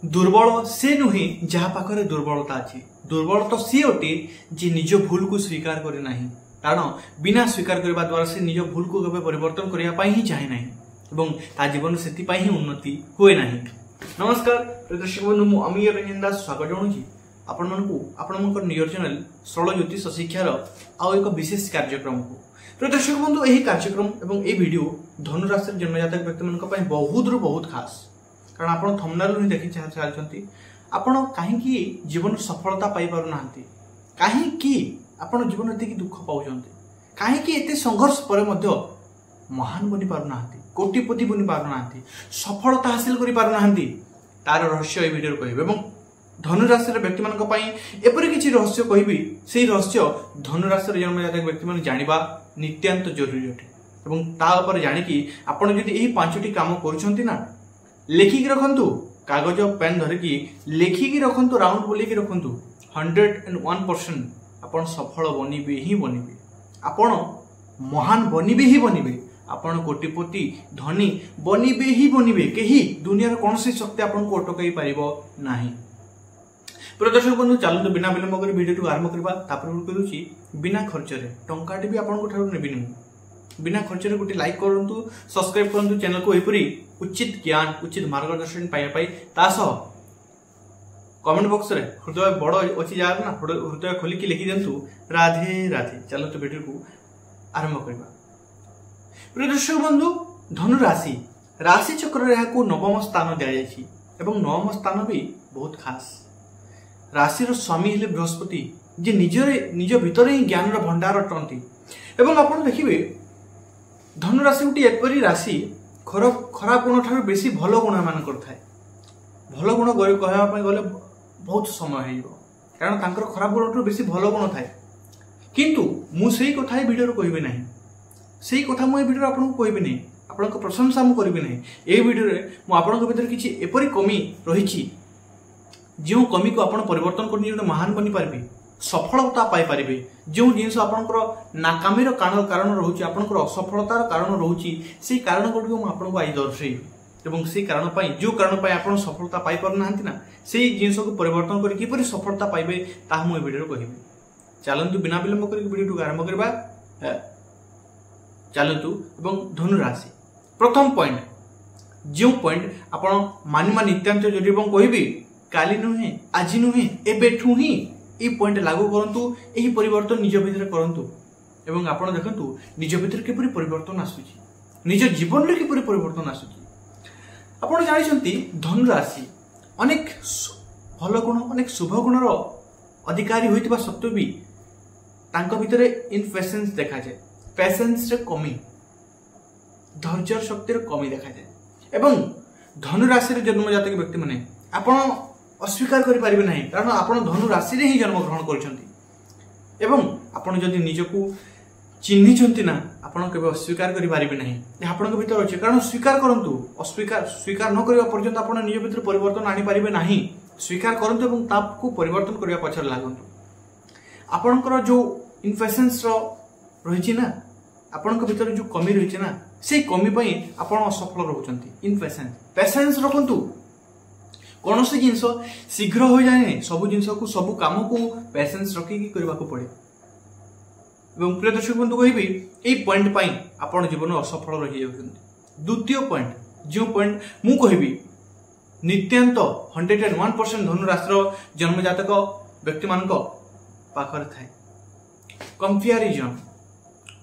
दुर्बल से नुहे जहाँ पाखरे दुर्बलता अच्छी दुर्बल तो सी अटे जे निज भूल को स्वीकार करे नहीं कारण बिना स्वीकार करने द्वारा से निज भूल को केवल परिवर्तन करने ही चाहे ना जीवन से ही उन्नति हुए ना। नमस्कार दर्शक बंधु मु अमीय रंजन दास स्वागत जनाऊँगी आपण मानकु आपण नियर चैनल सरल ज्योतिष शिक्षार आउ एक विशेष कार्यक्रम को। तो दर्शक बंधु यही कार्यक्रम एवं ए वीडियो धनु राशि जन्मजातक व्यक्ति मान बहुत रु बहुत खास कारण आप थंबनेल ही देखी सारी आपण कहीं जीवन सफलता पाई पारु नाहंती कहीं आपण जीवन एति दुख पाउछंती कहीं एते संघर्ष पर मध्य महान बनी पारु नाहंती कोटिपति बनी पारु नाहंती सफलता हासिल करि पारु नाहंती तार रहस्य ए वीडियो कहबे एवं धनु राशि व्यक्ति मान एपरी किसी रहस्य कहबी से रहस्य धनु राशि जन्मजातक व्यक्ति मान जानिबा नित्यांत जरूरी अटे एवं ता ऊपर जानिकी आपण जदि एही पांचटी काम करूछंती ना लेखिकी रखंतु कागज पेन धरिकी लेखिकी रखंतु राउंड बोलिकी रखंतु 101% आपण सफल बनिबे ही बनिबे आपण महान बनिबे ही बनिबे आपण कोटिपति धनी बनिबे ही बनिबे केही दुनिया रे कोनसी शक्ति आपण को अटकाई परिबो नाही। प्रदर्शक बंधु चलते बिना विलंब कर वीडियो आरंभ करबा तापर करूची बिना खर्च रे टंकाटी भी आपण को ठारो नेबिनी बिना खर्च रे गोटे लाइक करंतु सब्सक्राइब करंतु चैनल को एपरी उचित ज्ञान उचित मार्गदर्शन पाइबा पाई तासह कमेंट बॉक्स रे हृदय बड़ अच्छी जाग ना हृदय खोलिकी लिखि दिंतु राधे राधे। चलो तो वीडियो को आरंभ करबा। प्रदर्शक बंधु धनु राशि राशि चक्र रे को नवम स्थान दिया जायछि एवं नवम स्थान भी बहुत खास राशि स्वामी हेले बृहस्पति जे निज भितर ही ज्ञान भंडार अटंती एवं आप देखिए धनु राशि गोटे एपरी राशि खराब गुण ठार बेसी भल गुण मान करथाय भल गुण कहवाई गले बहुत समय हो कारण तांकर खराब गुण ठार बेसी भल गुण थाए किंतु मु सेही कथा वीडियो कहबे नहीं सेही कथा मु वीडियो आपन को कहबे नहीं आपन को प्रशंसा मु करबे नहीं ए वीडियो रे मु आपन को भीतर किछि एपरी कमी रहिछि जो कमी को आपण परिवर्तन करनी जो महान बनी पारबे सफलता पाई पारिबे जो जिनस आपनकर नाकामीर कारण रहुछि आपनकर असफलतार कारण रहुछि से कारण गुड को आपन को आई दर्शेबी एवं से कारण पाई जो कारण पाई आपन सफलता पाई पर नाहंती ना से जिनस को परिवर्तन करि किपरि सफलता पाइबे ता हम ए वीडियो रे कहिबे। चलंतु बिना विलंब करि वीडियो को आरंभ करबा। चलंतु एवं धनु राशि प्रथम पॉइंट जो पॉइंट आपन मानिमा नित्यांत जदि एवं कहिबी काली नुहे आज नुहे एबेठू ही ये पॉइंट लागू करंतु यही परिवर्तन निज भीतर करंतु एवं आपण देखंतु निज भीतर किपरि परिवर्तन आसुची निज जीवन रे किपरि परिवर्तन आसुची। आपण जानिसंती धनु राशि अनेक भल गुण अनेक शुभ गुणर अधिकारी होइतबा सत्त्वे भी तांको भीतर इनपेशेंस देखा जाए पेशेंस रे कमी धैर्य शक्ति रे कमी देखा जाए एवं धनु राशि रे जन्मजातक व्यक्ति माने आपण अस्वीकार करि परिबे नाही कारण आपण धनु राशि रे ही जन्म ग्रहण करछंती एवं आपण जदि निजको चिन्हिछंती ना आपण केबे अस्वीकार करि परिबे नाही जे आपण के भीतर अछि कारण स्वीकार करंतु स्वीकार न करिवा पर्यंत आपण निज भीतर परिवर्तन आनि परिबे नाही स्वीकार करंतु एवं तापको परिवर्तन करिवा पछर लागंतु आपणकर जो इनफेशंस रो रहिछि ना आपण के भीतर जो कमी रहिछि ना से कमी पई आपण असफल रहउचंती इनपेशेंस पेशेंस रखंतु कौन सी जिनस शीघ्र हो जाए सब जिनस को सब काम को पेशेंस रखिकी करबा को पड़े एवं प्रिय दर्शक बंधु कहबी ए पॉइंट पाई आपण जीवन असफल रहि जाउछन्ती। द्वितीय पॉइंट जो पॉइंट मु कहबी नित्यांत 101% धनु राशि जन्मजातक व्यक्ति मानक पाखर थाए कंपेरिजन।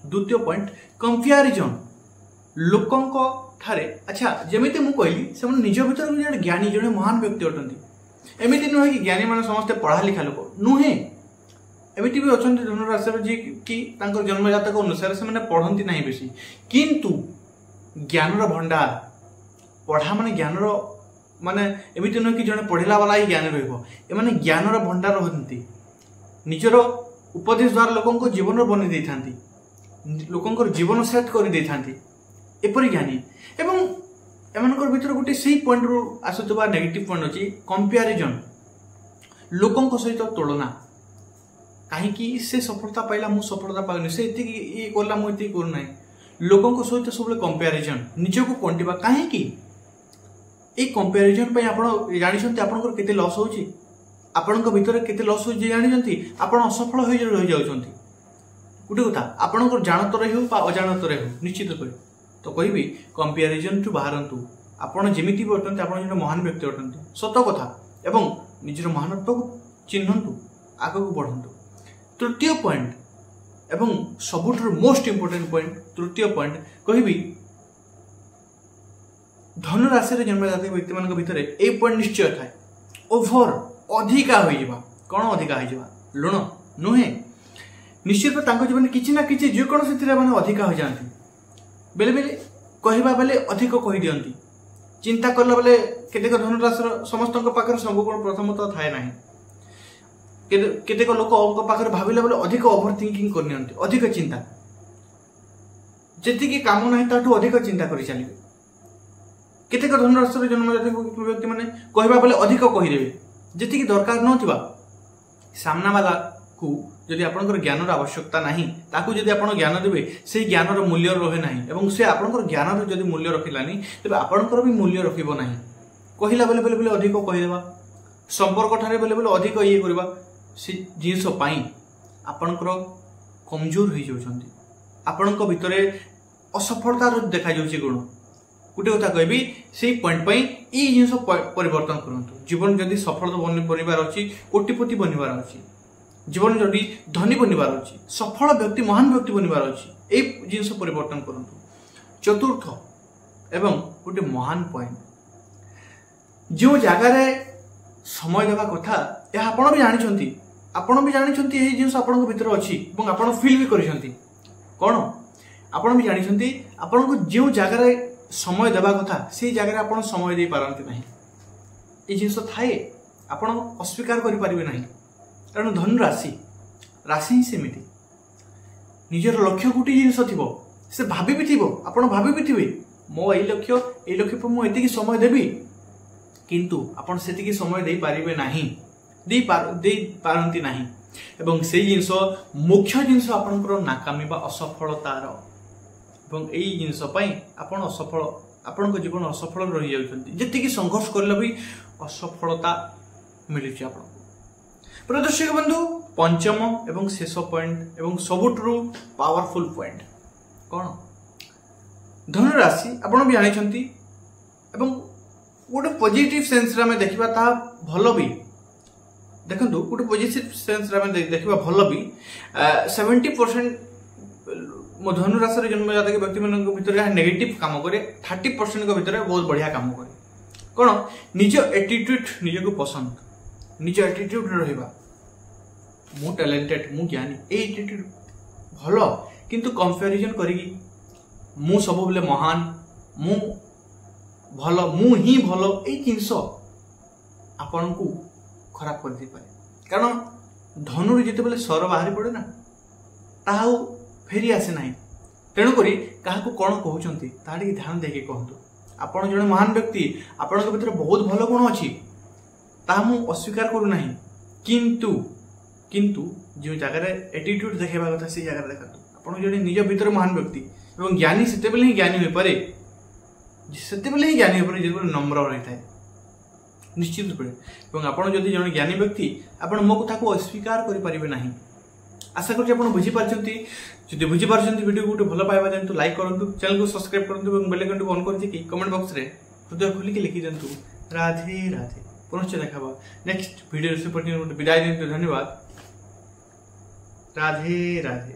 द्वितीय पॉइंट कंपेरिजन लोकंक ठारे अच्छा जमिते मु कहली से निज भीतर जड़े ज्ञानी जड़े महान व्यक्ति अटंती एमिति नुहे कि ज्ञानी माने समस्ते पढ़ा लिखा लोक नुहे एमिति भी अछंती धनु राशि जे कि तांकर जन्मजातक अनुसार से माने पढ़ंती नाही बेसी किंतु ज्ञानर भंडार पढ़ा माने ज्ञानर माने एमिति नुहे कि जने पढ़िला वाला ही ज्ञानी रहइबो ए माने ज्ञानर भंडार रहंती निजर उपदेश द्वारा लोकंको जीवन बनि दैथांती लोकंकर जीवन सेट करि दैथांती एपरि ज्ञानी एवं एमानकर भीतर गोटे सही पॉइंट रो आसुतबा नेगेटिव पॉइंट अछि कंपेरिजन लोकंक सहित तुलना कहीं से सफलता पाइला मु सफलता पाइनी से इति ये करला मु इति कर नाही लोकंक सहित सब कंपेरिजन निजको कोंटिबा कहीं এই কম্পারিজন ପାଇଁ ଆପଣ ଜାଣିଛନ୍ତି ଆପଣଙ୍କର କେତେ ଲସ୍ ହେଉଛି, ଆପଣଙ୍କ ଭିତରେ କେତେ ଲସ୍ ହେଉଛି ଜାଣିଛନ୍ତି, ଆପଣ ଅସଫଳ ହୋଇ ରହିଯାଉଛନ୍ତି। ଗୋଟେ କଥା ଆପଣଙ୍କର ଜାଣତରେ ହେଉ ବା ଅଜାଣତରେ ହେଉ ନିଶ୍ଚିତ କରି ତ କହିବି କମ୍ପାରିଜନଠୁ ବାହାରନ୍ତୁ। ଆପଣ ଯେମିତି ବି ଅଟନ୍ତି ଆପଣ ଜଣେ ମହାନ ବ୍ୟକ୍ତି ଅଟନ୍ତି, ସତ କଥା, ଏବଂ ନିଜର ମହାନତ୍ୱକୁ ଚିହ୍ନନ୍ତୁ, ଆଗକୁ ବଢ଼ନ୍ତୁ। ତୃତୀୟ ପଏଣ୍ଟ ଏବଂ ସବୁଠାରୁ ମୋଷ୍ଟ ଇମ୍ପୋର୍ଟାଣ୍ଟ ପଏଣ୍ଟ, ତୃତୀୟ ପଏଣ୍ଟ କହିବି ଧନୁ ରାଶିରେ ଜନ୍ମଜାତକ ବ୍ୟକ୍ତିମାନଙ୍କ ଭିତରେ এই ପଏଣ୍ଟ ନିଶ୍ଚୟ ଥାଏ, ଓଭର ଅଧିକା ହୋଇଯିବା। କ'ଣ ଅଧିକା ହୋଇଯିବା? ଲୁଣ ନୁହେଁ, ନିଶ୍ଚିତ ତାଙ୍କ ଜୀବନରେ କିଛି ନା କିଛି ଯେକୌଣସିଥିରେ ମାନେ ଅଧିକା ହୋଇଯାଆନ୍ତି। ବେଲେ ବେଲେ କହିବା ବେଲେ ଅଧିକ କହିଦିଅନ୍ତି, ଚିନ୍ତା କଲା ବେଲେ କେତେକ ଧନୁରାଶିର ସମସ୍ତଙ୍କ ପାଖରେ ସବୁ ଗୁଣ ପ୍ରଥମତଃ ଥାଏ ନାହିଁ। କେତେକ ଲୋକଙ୍କ ପାଖରେ ଭାବିଲା ବେଲେ ଅଧିକ ଓଭର ଥିଙ୍କିଂ କରିନିଅନ୍ତି, ଅଧିକ ଚିନ୍ତା, ଯେତିକି କାମ ନାହିଁ ତାଠୁ ଅଧିକ ଚିନ୍ତା କରି ଚାଲିବେ। କେତେକ ଧନୁରାଶିର ଜନ୍ମଜାତକ ବ୍ୟକ୍ତିମାନେ କହିବା ବେଲେ ଅଧିକ କହିଦେବେ, ଯେତିକି ଦରକାର ନଥିବା ସାମ୍ନାବାଲାକୁ ଯଦି ଆପଣଙ୍କର ଜ୍ଞାନର ଆବଶ୍ୟକତା ନାହିଁ ତାକୁ ଯଦି ଆପଣ ଜ୍ଞାନ ଦେବେ ସେଇ ଜ୍ଞାନର ମୂଲ୍ୟ ରହେ ନାହିଁ, ଏବଂ ସେ ଆପଣଙ୍କର ଜ୍ଞାନର ଯଦି ମୂଲ୍ୟ ରଖିଲାନି ତେବେ ଆପଣଙ୍କର ବି ମୂଲ୍ୟ ରଖିବ ନାହିଁ। କହିଲା ବେଲେ ବେଲେ ବେଲେ ଅଧିକ କହିଦେବା, ସମ୍ପର୍କ ଠାରେ ବେଲେ ବେଲେ ଅଧିକ ଇଏ କରିବା, ସେ ଜିନିଷ ପାଇଁ ଆପଣଙ୍କର କମଜୋର ହେଇଯାଉଛନ୍ତି, ଆପଣଙ୍କ ଭିତରେ ଅସଫଳତାର ଦେଖାଯାଉଛି ଗୁଣ। ଗୋଟେ କଥା କହିବି ସେଇ ପଏଣ୍ଟ ପାଇଁ ଏଇ ଜିନିଷ ପରିବର୍ତ୍ତନ କରନ୍ତୁ। ଜୀବନ ଯଦି ସଫଳ ବନିବାର ଅଛି, କୋଟିପତି ବନିବାର ଅଛି, ଜୀବନ ଯଦି ଧନୀ ବନିବାର ଅଛି, ସଫଳ ବ୍ୟକ୍ତି ମହାନ ବ୍ୟକ୍ତି ବନିବାର ଅଛି, ଏଇ ଜିନିଷ ପରିବର୍ତ୍ତନ କରନ୍ତୁ। ଚତୁର୍ଥ ଏବଂ ଗୋଟେ ମହାନ ପଏଣ୍ଟ, ଯେଉଁ ଜାଗାରେ ସମୟ ଦେବା କଥା ଏହା ଆପଣ ବି ଜାଣିଛନ୍ତି, ଏହି ଜିନିଷ ଆପଣଙ୍କ ଭିତରେ ଅଛି ଏବଂ ଆପଣ ଫିଲ୍ ବି କରିଛନ୍ତି। କ'ଣ ଆପଣ ବି ଜାଣିଛନ୍ତି ଆପଣଙ୍କୁ ଯେଉଁ ଜାଗାରେ ସମୟ ଦେବା କଥା ସେଇ ଜାଗାରେ ଆପଣ ସମୟ ଦେଇପାରନ୍ତି ନାହିଁ। এই ଜିନିଷ ଥାଏ, ଆପଣ ଅସ୍ୱୀକାର କରିପାରିବେ ନାହିଁ। କାରଣ ଧନୁ ରାଶି ହିଁ ସେମିତି, ନିଜର ଲକ୍ଷ୍ୟ ଗୋଟିଏ ଜିନିଷ ଥିବ, ସେ ଭାବିବି ଥିବ, ଆପଣ ଭାବିବି ଥିବେ ମୋ ଏଇ ଲକ୍ଷ୍ୟ ପାଇଁ ମୁଁ ଏତିକି ସମୟ ଦେବି, କିନ୍ତୁ ଆପଣ ସେତିକି ସମୟ ଦେଇପାରିବେ ନାହିଁ, ଦେଇପାରନ୍ତି ନାହିଁ, ଏବଂ ସେଇ ଜିନିଷ ମୁଖ୍ୟ ଜିନିଷ ଆପଣଙ୍କର ନାକାମୀ ବା ଅସଫଳତାର, ଏବଂ ଏଇ ଜିନିଷ ପାଇଁ ଆପଣ ଆପଣଙ୍କ ଜୀବନ ଅସଫଳ ରହିଯାଉଛନ୍ତି। ଯେତିକି ସଂଘର୍ଷ କଲେ ବି ଅସଫଳତା ମିଳୁଛି ଆପଣଙ୍କୁ। ପ୍ରିୟ ଦର୍ଶକ ବନ୍ଧୁ, ପଞ୍ଚମ ଏବଂ ଶେଷ ପଏଣ୍ଟ ଏବଂ ସବୁଠାରୁ ପାୱାରଫୁଲ ପଏଣ୍ଟ କ'ଣ? ଧନୁ ରାଶି ଆପଣ ବି ଜାଣିଛନ୍ତି, ଏବଂ ଗୋଟେ ପଜିଟିଭ ସେନ୍ସରେ ଆମେ ଦେଖିବା ତାହା ଭଲ ବି। ଦେଖନ୍ତୁ ଗୋଟେ ପଜିଟିଭ ସେନ୍ସରେ ଆମେ ଦେଖିବା ଭଲ ବି 70% ଧନୁ ରାଶିରେ ଜନ୍ମଜାତକ ବ୍ୟକ୍ତିମାନଙ୍କ ଭିତରେ ଏହା ନେଗେଟିଭ କାମ କରେ, 30% ଭିତରେ ବହୁତ ବଢିଆ କାମ କରେ। କ'ଣ? ନିଜ ଆଟିଟ୍ୟୁଡ, ନିଜକୁ ପସନ୍ଦ, ନିଜ ଆଟିଟ୍ୟୁଡରେ ରହିବା, ମୁଁ ଟ୍ୟାଲେଣ୍ଟେଡ, ମୁଁ ଜ୍ଞାନୀ, ଏଇ ଆଟିଟ୍ୟୁଡ ଭଲ, କିନ୍ତୁ କମ୍ପାରିଜନ କରିକି ମୁଁ ସବୁବେଳେ ମହାନ, ମୁଁ ଭଲ, ମୁଁ ହିଁ ଭଲ, ଏଇ ଜିନିଷ ଆପଣଙ୍କୁ ଖରାପ କରିଦେଇପାରେ। କାରଣ ଧନୁରୁ ଯେତେବେଳେ ସ୍ୱର ବାହାରି ପଡେ ନା, ତାହା ଆଉ ଫେରି ଆସେ ନାହିଁ। ତେଣୁକରି କାହାକୁ କ'ଣ କହୁଛନ୍ତି ତାହା ଟିକେ ଧ୍ୟାନ ଦେଇକି କହନ୍ତୁ। ଆପଣ ଜଣେ ମହାନ ବ୍ୟକ୍ତି, ଆପଣଙ୍କ ଭିତରେ ବହୁତ ଭଲ ଗୁଣ ଅଛି, ତାହା ମୁଁ ଅସ୍ୱୀକାର କରୁନାହିଁ, କିନ୍ତୁ ଯେଉଁ ଜାଗାରେ ଆଟିଟ୍ୟୁଡ ଦେଖାଇବା କଥା ସେଇ ଜାଗାରେ ଦେଖାନ୍ତୁ। ଆପଣ ଜଣେ ନିଜ ଭିତରେ ମହାନ ବ୍ୟକ୍ତି ଏବଂ ଜ୍ଞାନୀ ସେତେବେଳେ ହିଁ ଜ୍ଞାନୀ ହୋଇପାରେ, ଯେତେବେଳେ ନମ୍ର ରହିଥାଏ ନିଶ୍ଚିତ ରୂପେ। ଏବଂ ଆପଣ ଯଦି ଜଣେ ଜ୍ଞାନୀ ବ୍ୟକ୍ତି, ଆପଣ ମୋ କଥାକୁ ଅସ୍ୱୀକାର କରିପାରିବେ ନାହିଁ। ଆଶା କରୁଛି ଆପଣ ବୁଝିପାରିଛନ୍ତି। ଯଦି ବୁଝିପାରୁଛନ୍ତି ଭିଡ଼ିଓକୁ ଗୋଟେ ଭଲ ପାଇବା ଦିଅନ୍ତୁ, ଲାଇକ୍ କରନ୍ତୁ, ଚ୍ୟାନେଲକୁ ସବସ୍କ୍ରାଇବ୍ କରନ୍ତୁ ଏବଂ ବେଲ୍ ଆଇକନକୁ ଅନ୍ କରିଦେଇକି କମେଣ୍ଟ ବକ୍ସରେ ହୃଦୟ ଖୋଲିକି ଲେଖିଦିଅନ୍ତୁ ରାଧେ ରାଧେ। ପୁନଶ୍ଚ ଦେଖା ହେବା ନେକ୍ସଟ ଭିଡ଼ିଓରେ। ସେ ପର୍ଯ୍ୟନ୍ତ ବିଦାୟ ଦିଅନ୍ତୁ। ଧନ୍ୟବାଦ। ରାଧେ ରାଧେ।